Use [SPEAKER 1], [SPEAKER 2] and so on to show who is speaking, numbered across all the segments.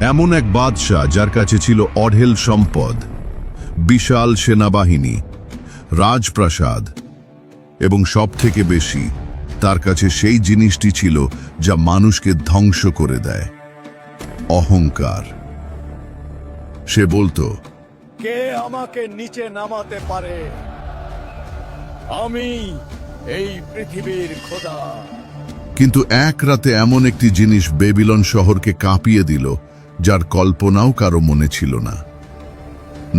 [SPEAKER 1] এমন এক বাদশাহ যার কাছে ছিল অঢেল সম্পদ, বিশাল সেনাবাহিনী, রাজপ্রাসাদ এবং সবথেকে বেশি তার কাছে সেই জিনিসটি ছিল যা মানুষকে ধ্বংস করে দেয়, অহংকার। সে বলতো,
[SPEAKER 2] কে আমাকে নিচে নামাতে পারে? আমি এই পৃথিবীর খোদা।
[SPEAKER 1] কিন্তু এক রাতে এমন একটি জিনিস বেবিলন শহরকে কাঁপিয়ে দিল যার কল্পনাও কারো মনে ছিল না।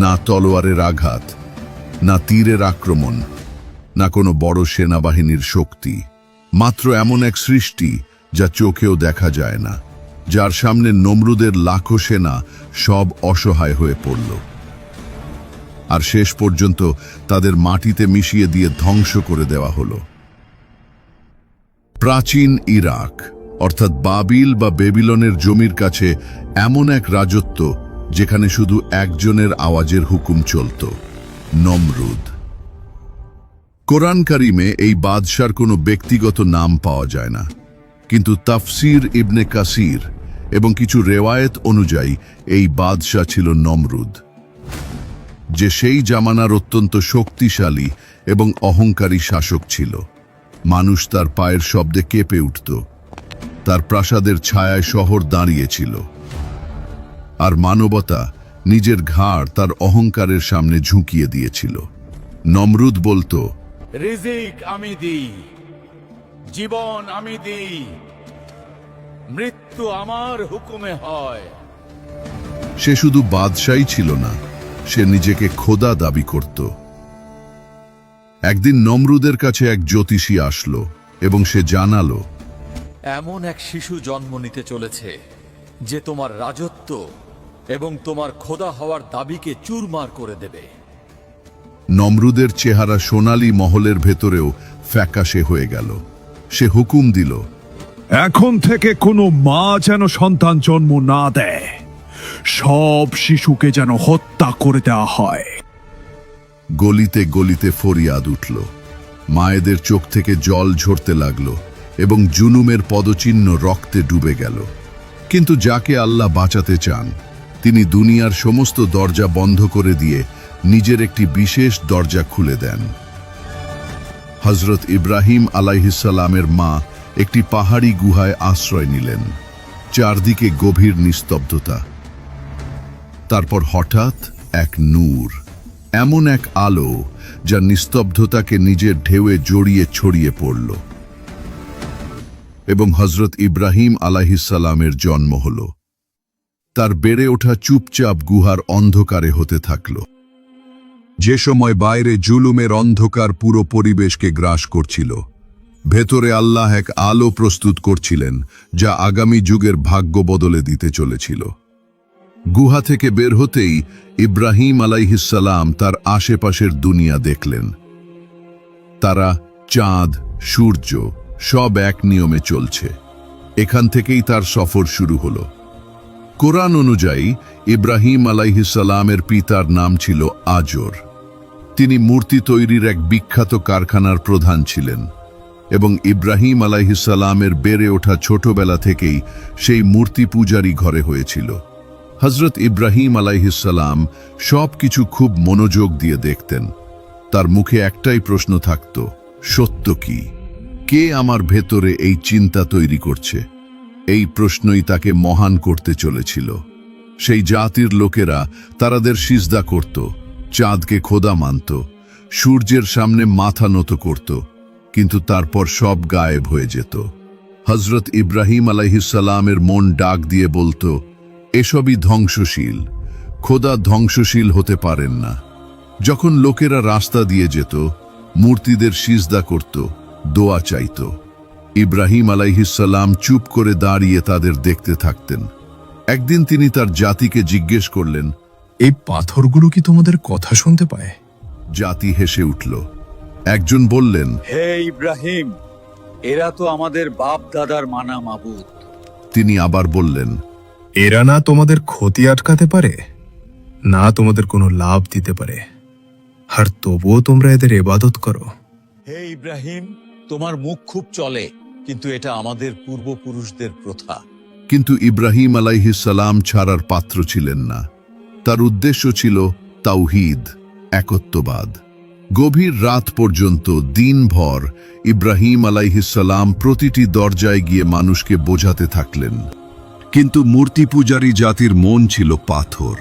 [SPEAKER 1] না তলোয়ারের আঘাত, না তীরের আক্রমণ, না কোনো বড় সেনাবাহিনীর শক্তি, মাত্র এমন এক সৃষ্টি যা চোখেও দেখা যায় না, যার সামনে নমরুদের লাখো সেনা সব অসহায় হয়ে পড়ল। আর শেষ পর্যন্ত তাদের মাটিতে মিশিয়ে দিয়ে ধ্বংস করে দেওয়া হলো। প্রাচীন ইরাক অর্থাৎ বাবিল বা বেবিলনের জমির কাছে এমন এক রাজত্ব যেখানে শুধু একজনের আওয়াজের হুকুম চলত, নমরুদ। কোরআন কারিমে এই বাদশার কোনো ব্যক্তিগত নাম পাওয়া যায় না, কিন্তু তাফসির ইবনে কাসির এবং কিছু রেওয়ায়েত অনুযায়ী এই বাদশা ছিল নমরুদ, যে সেই জামানার অত্যন্ত শক্তিশালী এবং অহংকারী শাসক ছিল। মানুষ তার পায়ের শব্দে কেঁপে উঠত, তার প্রাসাদের ছায়ায় শহর দাঁড়িয়েছিল, আর মানবতা নিজের ঘাড় তার অহংকারের সামনে ঝুঁকিয়ে দিয়েছিল। নমরুদ বলতো,
[SPEAKER 2] রিজিক আমি দিই, জীবন আমি দিই, মৃত্যু আমার হুকুমে হয়।
[SPEAKER 1] সে শুধু বাদশাহী ছিল না, সে নিজেকে খোদা দাবি করত। একদিন নমরুদের কাছে এক জ্যোতিষী আসলো এবং সে জানালো,
[SPEAKER 2] এমন এক শিশু জন্ম নিতে চলেছে যে তোমার রাজত্ব এবং তোমার খোদা হওয়ার দাবিকে চুরমার করে দেবে।
[SPEAKER 1] নমরুদের চেহারা সোনালী মহলের ভেতরেও ফ্যাকাশে হয়ে গেল। সে হুকুম দিল,
[SPEAKER 3] এখন থেকে কোনো মা যেন সন্তান জন্ম না দেয়, সব শিশুকে যেন হত্যা করে দেওয়া হয়।
[SPEAKER 1] গলিতে গলিতে ফরিয়াদ উঠল, মায়েদের চোখ থেকে জল ঝরতে লাগলো এবং জুনুমের পদচিহ্ন রক্তে ডুবে গেল। কিন্তু যাকে আল্লাহ বাঁচাতে চান, তিনি দুনিয়ার সমস্ত দরজা বন্ধ করে দিয়ে নিজের একটি বিশেষ দরজা খুলে দেন। হযরত ইব্রাহিম আলাইহিসসালামের মা একটি পাহাড়ি গুহায় আশ্রয় নিলেন। চারদিকে গভীর নিস্তব্ধতা। তারপর হঠাৎ এক নূর, এমন এক আলো যা নিস্তব্ধতাকে নিজের ঢেউয়ে জড়িয়ে ছড়িয়ে পড়ল, এবং হযরত ইব্রাহিম আলাইহিসসালামের জন্ম হল। তার বেড়ে ওঠা চুপচাপ গুহার অন্ধকারে হতে থাকল। যে সময় বাইরে জুলুমের অন্ধকার পুরো পরিবেশকে গ্রাস করছিল, ভেতরে আল্লাহ এক আলো প্রস্তুত করছিলেন যা আগামী যুগের ভাগ্য বদলে দিতে চলেছিল। গুহা থেকে বের হতেই ইব্রাহিম আলাইহিসসালাম তার আশেপাশের দুনিয়া দেখলেন। তারা, চাঁদ, সূর্য সব এক নিয়মে চলছে। এখান থেকেই তার সফর শুরু হলো। কোরআন অনুযায়ী ইব্রাহিম আলাইহিসসালামের পিতার নাম ছিল আজর। তিনি মূর্তি তৈরির এক বিখ্যাত কারখানার প্রধান ছিলেন, এবং ইব্রাহিম আলাইহিসসালামের বেড়ে ওঠা ছোটবেলা থেকেই সেই মূর্তি পূজারী ঘরে হয়েছিল। হযরত ইব্রাহিম আলাইহিসসালাম সব কিছু খুব মনোযোগ দিয়ে দেখতেন। তার মুখে একটাই প্রশ্ন থাকত, সত্য কি? কে আমার ভেতরে এই চিন্তা তৈরি করছে? এই প্রশ্নই তাকে মহান করতে চলেছিল। সেই জাতির লোকেরা তারাদের সিজদা করত, চাঁদকে খোদা মানত, সূর্যের সামনে মাথা নত করত, কিন্তু তারপর সব গায়েব হয়ে যেত। হযরত ইব্রাহিম আলাইহিসসালামের মন ডাক দিয়ে বলতো, এসবই ধ্বংসশীল, খোদা ধ্বংসশীল হতে পারেন না। যখন লোকেরা রাস্তা দিয়ে যেত, মূর্তিদের সিজদা করত, দোয়া চাইত, ইব্রাহিম আলাইহিসসালাম চুপ করে দাঁড়িয়ে তাদের দেখতে থাকতেন। একদিন তিনি তার জাতিকে জিজ্ঞেস করলেন,
[SPEAKER 4] এই পাথরগুলো কি তোমাদের কথা শুনতে পায়?
[SPEAKER 1] জাতি হেসে উঠল। একজন বললেন,
[SPEAKER 2] হে ইব্রাহিম, এরা তো আমাদের বাপ দাদার মানা মাবুদ।
[SPEAKER 1] তিনি আবার বললেন,
[SPEAKER 4] এরা না তোমাদের ক্ষতি আটকাতে পারে, না তোমাদের কোনো লাভ দিতে পারে, আর তবুও তোমরা এদের ইবাদত করো।
[SPEAKER 2] হে ইব্রাহিম, তোমার মুখ খুব চলে, কিন্তু এটা আমাদের পূর্বপুরুষদের প্রথা।
[SPEAKER 1] কিন্তু ইব্রাহিম আলাইহিসসালাম ছাড়ার পাত্র ছিলেন না। তার উদ্দেশ্য ছিল তাওহীদ, একত্ববাদ। গভীর রাত পর্যন্ত দিনভর ইব্রাহিম আলাইহিসসালাম প্রতিটি দরজায় গিয়ে মানুষকে বোঝাতে থাকলেন। কিন্তু মূর্তি পূজারী জাতির মন ছিল পাথর,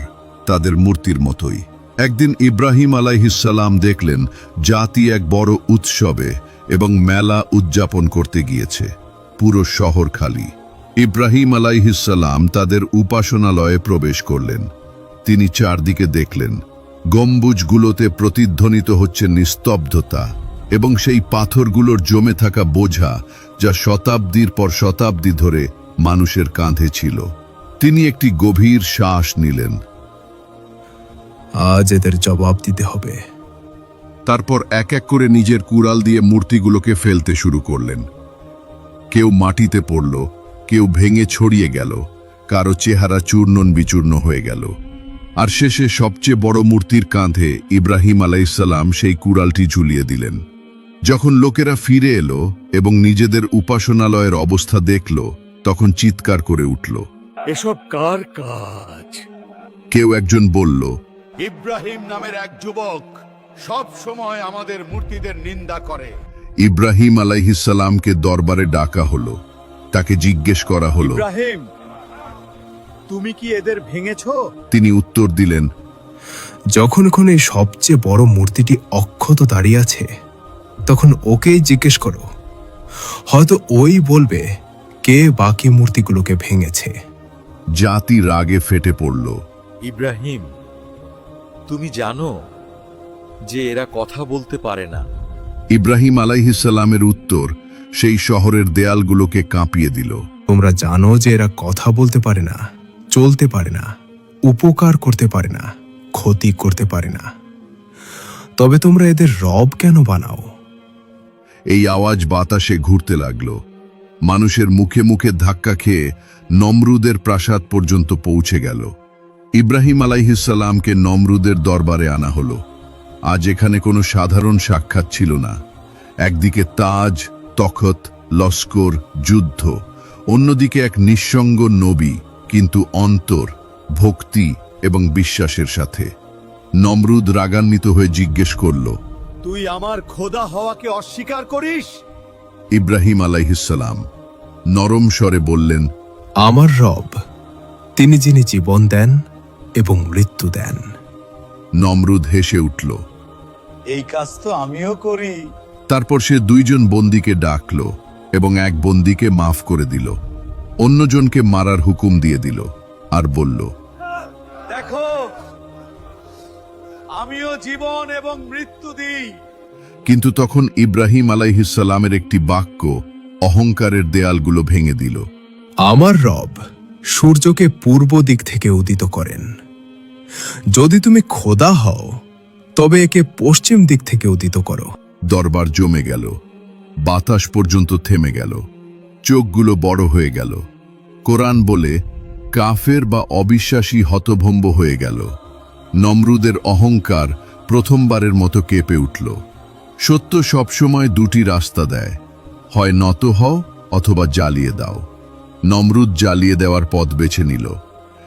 [SPEAKER 1] তাদের মূর্তির মতোই। একদিন ইব্রাহিম আলাইহিসসালাম দেখলেন জাতি এক বড় উৎসবে এবং মেলা উদযাপন করতে গিয়েছে। পুরো শহর খালি। ইব্রাহিম আলাইহিসসালাম তাদের উপাসনালয়ে প্রবেশ করলেন। তিনি চারদিকে দেখলেন গম্বুজগুলোতে প্রতিধ্বনিত হচ্ছে নিস্তব্ধতা এবং সেই পাথরগুলোর জমে থাকা বোঝা, যা শতাব্দীর পর শতাব্দী ধরে মানুষের কাঁধে ছিল। তিনি একটি গভীর শ্বাস নিলেন।
[SPEAKER 4] আজ এদের জবাব দিতে হবে।
[SPEAKER 1] তারপর এক এক করে নিজের কুড়াল দিয়ে মূর্তিগুলোকে ফেলতে শুরু করলেন। কেউ মাটিতে পড়ল, কেউ ভেঙে ছড়িয়ে গেল, কারো চেহারা চূর্ণ বিচূর্ণ হয়ে গেল। আর শেষে সবচেয়ে বড় মূর্তির কাঁধে ইব্রাহিম আলাইহিসসালাম সেই কুড়ালটি ঝুলিয়ে দিলেন। যখন লোকেরা ফিরে এলো এবং নিজেদের উপাসনালয়ের অবস্থা দেখল, তখন চিৎকার করে উঠল,
[SPEAKER 2] এসব কার কাজ?
[SPEAKER 1] কেউ একজন বলল,
[SPEAKER 5] ইব্রাহিম নামের এক যুবক সব সময় আমাদের মূর্তিদের নিন্দা করে।
[SPEAKER 1] ইব্রাহিম আলাইহিসসালামকে দরবারে ডাকা হলো। তাকে জিজ্ঞেস করা হলো।
[SPEAKER 2] ইব্রাহিম, তুমি কি এদের ভেঙেছো?
[SPEAKER 1] তিনি উত্তর দিলেন,
[SPEAKER 4] যখন ওখানে এই সবচেয়ে বড় মূর্তিটি অক্ষত দাঁড়িয়ে আছে, তখন ওকেই জিজ্ঞেস করো। হয়তো ওই বলবে কে বাকি মূর্তিগুলোকে ভেঙেছে।
[SPEAKER 1] জাতি রাগে ফেটে পড়ল।
[SPEAKER 2] ইব্রাহিম, তুমি জানো যে এরা কথা বলতে পারে না।
[SPEAKER 1] ইব্রাহিম আলাইহিসসালামের উত্তর সেই শহরের দেয়ালগুলোকে কাঁপিয়ে দিল।
[SPEAKER 4] তোমরা জানো যে এরা কথা বলতে পারে না, চলতে পারে না, উপকার করতে পারে না, ক্ষতি করতে পারে না, তবে তোমরা এদের রব কেন বানাও?
[SPEAKER 1] এই আওয়াজ বাতাসে ঘুরতে লাগল। মানুষের মুখে মুখে ধাক্কা খেয়ে নমরুদের প্রাসাদ পর্যন্ত পৌঁছে গেল। ইব্রাহিম আলাইহিসসালামকে নমরুদের দরবারে আনা হলো। আজ এখানে কোনো সাধারণ সাক্ষাৎ ছিল না। একদিকে তাজ, তখত, লস্কর, যুদ্ধ, অন্যদিকে এক নিঃসঙ্গ নবী, কিন্তু অন্তর, ভক্তি এবং বিশ্বাসের সাথে। নমরুদ রাগান্বিত হয়ে জিজ্ঞেস করল,
[SPEAKER 2] তুই আমার খোদা হওয়াকে অস্বীকার করিস?
[SPEAKER 1] ইব্রাহিম আলাইহিসসালাম নরম স্বরে বললেন,
[SPEAKER 4] আমার রব তিনি যিনি জীবন দেন এবং মৃত্যু দেন।
[SPEAKER 1] নমরুদ হেসে উঠল।
[SPEAKER 5] এই কাজ তো আমিও করি।
[SPEAKER 1] তারপর সে দুইজন বন্দীকে ডাকল এবং এক বন্দীকে মাফ করে দিল, অন্যজনকে মারার হুকুম দিয়ে দিল আর বলল,
[SPEAKER 2] দেখো, আমিও জীবন এবং মৃত্যু দিই।
[SPEAKER 1] কিন্তু তখন ইব্রাহিম আলাইহিসসালামের একটি বাক্য অহংকারের দেয়ালগুলো ভেঙে দিল।
[SPEAKER 4] আমার রব সূর্যকে পূর্ব দিক থেকে উদিত করেন। যদি তুমি খোদা হও, তবে একে পশ্চিম দিক থেকে উদিত করো।
[SPEAKER 1] দরবার জমে গেল। বাতাস পর্যন্ত থেমে গেল। চোখগুলো বড় হয়ে গেল। কোরআন বলে, কাফের বা অবিশ্বাসী হতভম্ব হয়ে গেল। নমরুদের অহংকার প্রথমবারের মতো কেঁপে উঠল। সত্য সবসময় দুটি রাস্তা দেয়, হয় নত হও অথবা জ্বালিয়ে দাও। নমরুদ জ্বালিয়ে দেওয়ার পথ বেছে নিল।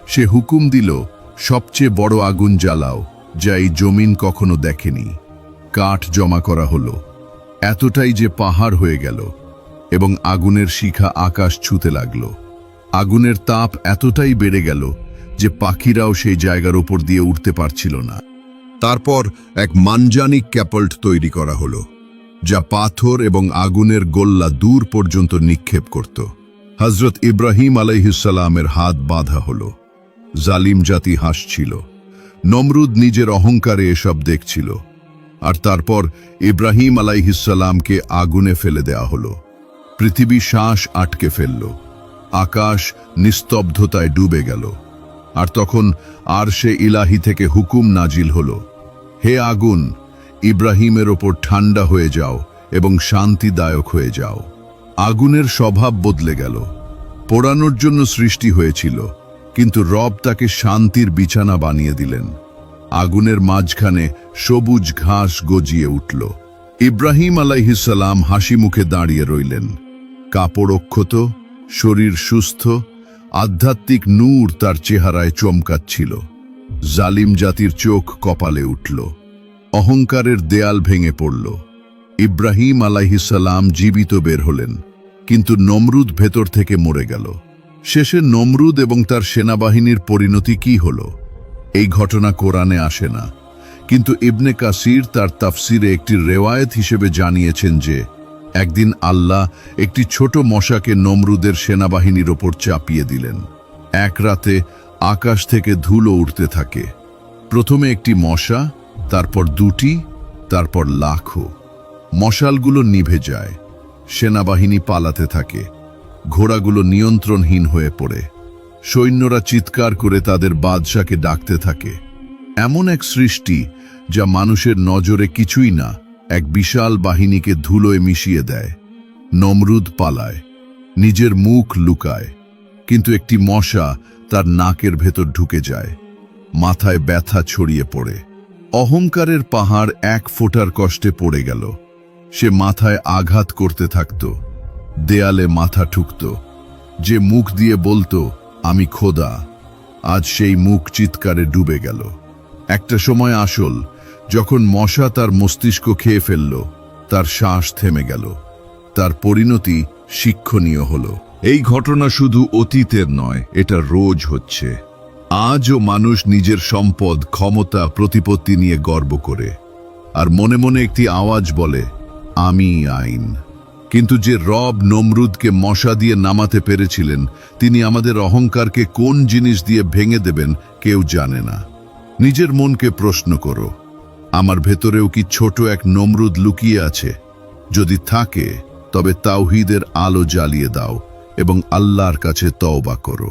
[SPEAKER 1] সে হুকুম দিল, সবচেয়ে বড় আগুন জ্বালাও, যা এই জমিন কখনো দেখেনি। কাঠ জমা করা হলো, এতটাই যে পাহাড় হয়ে গেল, এবং আগুনের শিখা আকাশ ছুঁতে লাগল। আগুনের তাপ এতটাই বেড়ে গেল যে পাখিরাও সেই জায়গার উপর দিয়ে উঠতে পারছিল না। তারপর এক মানজানিক ক্যাপল্ট তৈরি করা হলো, যা পাথর এবং আগুনের গোল্লা দূর পর্যন্ত নিক্ষেপ করত। হযরত ইব্রাহিম আলাইহিসসালামের হাত বাঁধা হলো। জালিম জাতি হাসছিল। নমরুদ নিজের অহংকারে এসব দেখছিল। আর তারপর ইব্রাহিম আলাইহিসসালামকে আগুনে ফেলে দেয়া হলো। পৃথিবী শ্বাস আটকে ফেলল। আকাশ নিস্তব্ধতায় ডুবে গেল। আর তখন আরশে ইলাহি থেকে হুকুম নাজিল হলো, হে আগুন, ইব্রাহিমের ওপর ঠান্ডা হয়ে যাও এবং শান্তিদায়ক হয়ে যাও। আগুনের স্বভাব বদলে গেল। পোড়ানোর জন্য সৃষ্টি হয়েছিল, কিন্তু রব তাকে শান্তির বিছানা বানিয়ে দিলেন। আগুনের মাঝখানে সবুজ ঘাস গজিয়ে উঠল। ইব্রাহিম আলাইহিসসালাম হাসি মুখে দাঁড়িয়ে রইলেন। কাপড় অক্ষত, শরীর সুস্থ, আধ্যাত্মিক নূর তার চেহারায় চমকাচ্ছিল। জালিম জাতির চোখ কপালে উঠল, অহংকারের দেয়াল ভেঙে পড়ল। ইব্রাহিম আলাইহিসসালাম জীবিত বের হলেন, কিন্তু নমরুদ ভেতর থেকে মরে গেল। শেষে নমরুদ এবং তার সেনাবাহিনীর পরিণতি কি হল, এই ঘটনা কোরআনে আসে না, কিন্তু ইবনে কাসির তার তাফসিরে একটি রেওয়ায়েত হিসেবে জানিয়েছেন যে একদিন আল্লাহ একটি ছোট মশাকে নমরুদের সেনাবাহিনীর ওপর চাপিয়ে দিলেন। এক রাতে আকাশ থেকে ধুলো উঠতে থাকে। প্রথমে একটি মশা, তারপর দুটি, তারপর লাখো। মশালগুলো নিভে যায়, সেনাবাহিনী পালাতে থাকে, ঘোড়াগুলো নিয়ন্ত্রণহীন হয়ে পড়ে। সৈন্যরা চিৎকার করে তাদের বাদশাকে ডাকতে থাকে। এমন এক সৃষ্টি যা মানুষের নজরে কিছুই না, এক বিশাল বাহিনীকে ধুলোয় মিশিয়ে দেয়। নমরুদ পালায়, নিজের মুখ লুকায়, কিন্তু একটি মশা তার নাকের ভেতর ঢুকে যায়। মাথায় ব্যথা ছড়িয়ে পড়ে। অহংকারের পাহাড় এক ফোঁটার কষ্টে পড়ে গেল। সে মাথায় আঘাত করতে থাকত, দেয়ালে মাথা ঠুকত। যে মুখ দিয়ে বলতো আমি খোদা, আজ সেই মুখ চিৎকারে ডুবে গেল। একটা সময় আসল, যখন মশা তার মস্তিষ্ক খেয়ে ফেলল, তার শ্বাস থেমে গেল। তার পরিণতি শিক্ষণীয় হল। এই ঘটনা শুধু অতীতের নয়, এটা রোজ হচ্ছে। আজও মানুষ নিজের সম্পদ, ক্ষমতা, প্রতিপত্তি নিয়ে গর্ব করে, আর মনে মনে একটি আওয়াজ বলে আমি আইন। কিন্তু যে রব নমরুদকে মশা দিয়ে নামাতে পেরেছিলেন, তিনি আমাদের অহংকারকে কোন জিনিস দিয়ে ভেঙে দেবেন কেউ জানে না। নিজের মনকে প্রশ্ন করো, আমার ভেতরেও কি ছোট এক নমরুদ লুকিয়ে আছে? যদি থাকে, তবে তাওহীদের আলো জ্বালিয়ে দাও এবং আল্লাহর কাছে তওবা করো।